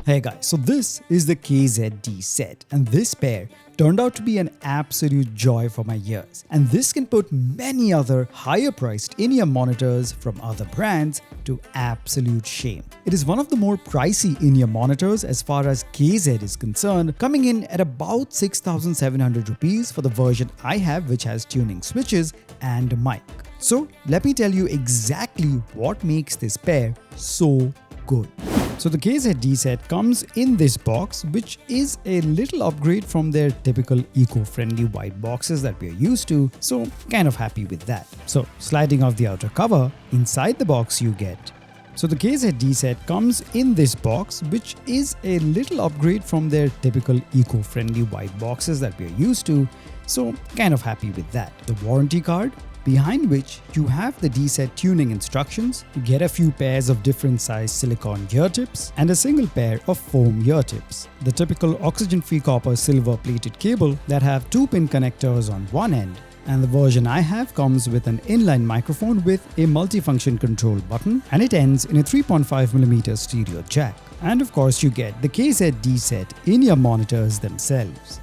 Hey guys, so this is the KZ DECet, and this pair turned out to be an absolute joy for my ears. And this can put many other higher priced in-ear monitors from other brands to absolute shame. It is one of the more pricey in-ear monitors as far as KZ is concerned, coming in at about 6,700 rupees for the version I have, which has tuning switches and a mic. So let me tell you exactly what makes this pair so good. So the KZ DECet comes in this box, which is a little upgrade from their typical eco-friendly white boxes that we're used to, so kind of happy with that. So sliding off the outer cover, inside the box you get. So the KZ DECet comes in this box, which is a little upgrade from their typical eco-friendly white boxes that we're used to, so kind of happy with that. The warranty card, behind which you have the DECet tuning instructions. You get a few pairs of different size silicone ear tips and a single pair of foam ear tips. The typical oxygen-free copper silver plated cable that have 2-pin connectors on one end. And the version I have comes with an inline microphone with a multifunction control button, and it ends in a 3.5mm stereo jack. And of course you get the KZ DECet in-ear monitors themselves.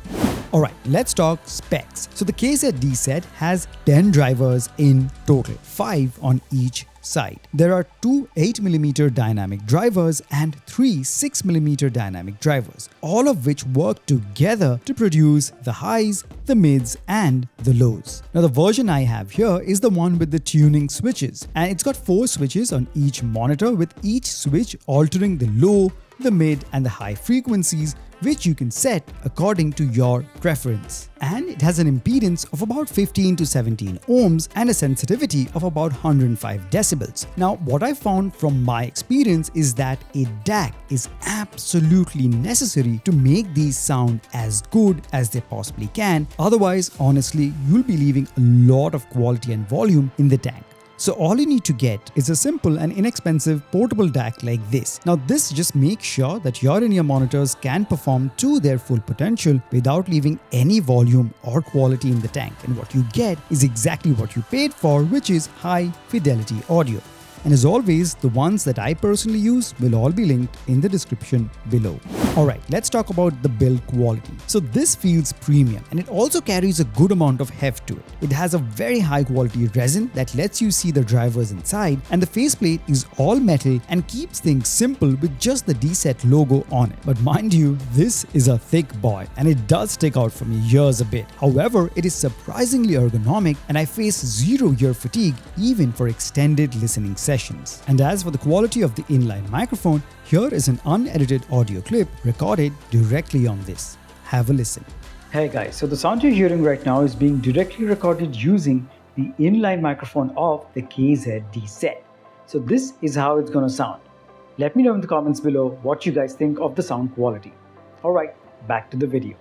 Alright, let's talk specs. So the KZ DECet has 10 drivers in total, 5 on each side. There are 2 8mm dynamic drivers and 3 6mm dynamic drivers, all of which work together to produce the highs, the mids and the lows. Now the version I have here is the one with the tuning switches, and it's got 4 switches on each monitor, with each switch altering the low, the mid and the high frequencies, which you can set according to your preference. And it has an impedance of about 15 to 17 ohms and a sensitivity of about 105 decibels. Now, what I found from my experience is that a DAC is absolutely necessary to make these sound as good as they possibly can. Otherwise, honestly, you'll be leaving a lot of quality and volume in the tank. So all you need to get is a simple and inexpensive portable DAC like this. Now this just makes sure that your in-ear monitors can perform to their full potential without leaving any volume or quality in the tank. And what you get is exactly what you paid for, which is high fidelity audio. And as always, the ones that I personally use will all be linked in the description below. Alright, let's talk about the build quality. So this feels premium, and it also carries a good amount of heft to it. It has a very high quality resin that lets you see the drivers inside, and the faceplate is all metal and keeps things simple with just the DECet logo on it. But mind you, this is a thick boy and it does stick out from your ears a bit. However, it is surprisingly ergonomic and I face zero ear fatigue even for extended listening sessions. And as for the quality of the inline microphone, here is an unedited audio clip recorded directly on this. Have a listen. Hey guys, so the sound you're hearing right now is being directly recorded using the inline microphone of the KZ DECet. So this is how it's gonna sound. Let me know in the comments below what you guys think of the sound quality. Alright, back to the video.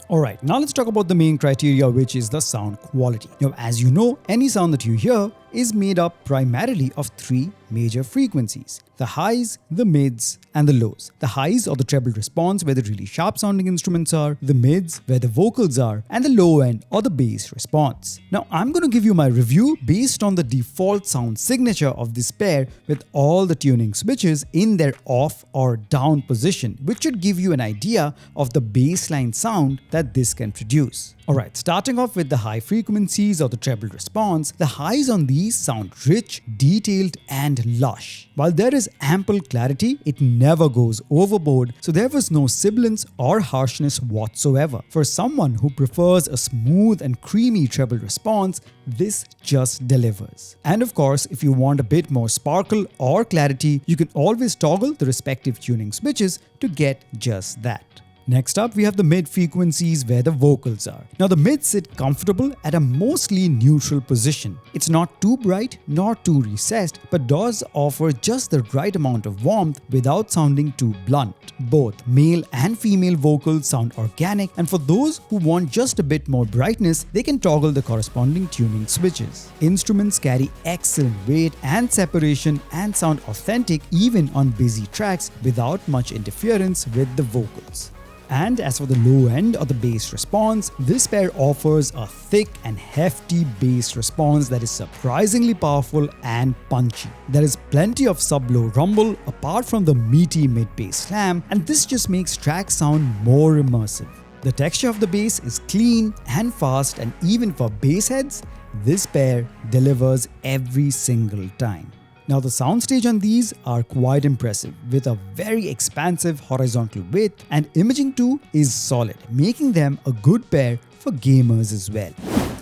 Alright, now let's talk about the main criteria, which is the sound quality. Now, as you know, any sound that you hear is made up primarily of 3 major frequencies: the highs, the mids and the lows. The highs or the treble response, where the really sharp sounding instruments are, the mids where the vocals are, and the low end or the bass response. Now I'm going to give you my review based on the default sound signature of this pair with all the tuning switches in their off or down position, which should give you an idea of the baseline sound that this can produce. Alright, starting off with the high frequencies or the treble response, the highs on these sound rich, detailed and lush. While there is ample clarity, it never goes overboard, so there was no sibilance or harshness whatsoever. For someone who prefers a smooth and creamy treble response, this just delivers. And of course, if you want a bit more sparkle or clarity, you can always toggle the respective tuning switches to get just that. Next up, we have the mid frequencies where the vocals are. Now the mids sit comfortable at a mostly neutral position. It's not too bright nor too recessed, but does offer just the right amount of warmth without sounding too blunt. Both male and female vocals sound organic, and for those who want just a bit more brightness, they can toggle the corresponding tuning switches. Instruments carry excellent weight and separation and sound authentic even on busy tracks without much interference with the vocals. And as for the low end of the bass response, this pair offers a thick and hefty bass response that is surprisingly powerful and punchy. There is plenty of sub-low rumble apart from the meaty mid-bass slam, and this just makes tracks sound more immersive. The texture of the bass is clean and fast, and even for bass heads, this pair delivers every single time. Now the soundstage on these are quite impressive, with a very expansive horizontal width, and imaging too is solid, making them a good pair for gamers as well.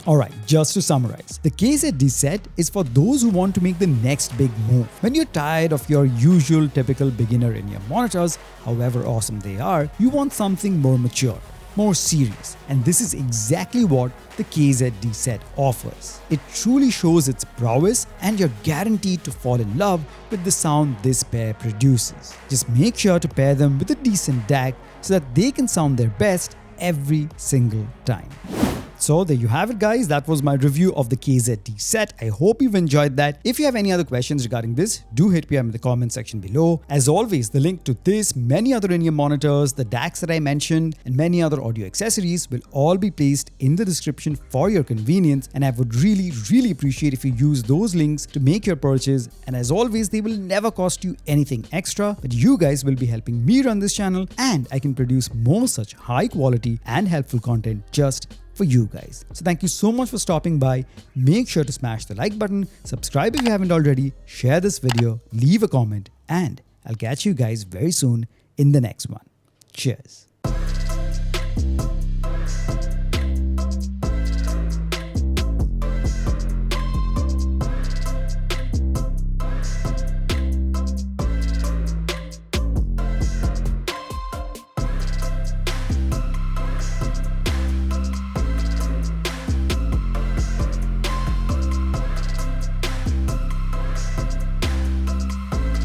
Alright, just to summarize, the KZ DECET is for those who want to make the next big move. When you're tired of your usual typical beginner in-ear monitors, however awesome they are, you want something more mature, more serious, and this is exactly what the KZ DECET offers. It truly shows its prowess, and you're guaranteed to fall in love with the sound this pair produces. Just make sure to pair them with a decent DAC so that they can sound their best every single time. So there you have it, guys. That was my review of the KZ DECET. I hope you've enjoyed that. If you have any other questions regarding this, do hit me up in the comment section below. As always, the link to this, many other in-ear monitors, the DACs that I mentioned, and many other audio accessories will all be placed in the description for your convenience, and I would really appreciate if you use those links to make your purchase. And as always, they will never cost you anything extra, but you guys will be helping me run this channel, and I can produce more such high quality and helpful content just for you guys. So thank you so much for stopping by. Make sure to smash the like button, subscribe if you haven't already, share this video, leave a comment, and I'll catch you guys very soon in the next one. Cheers.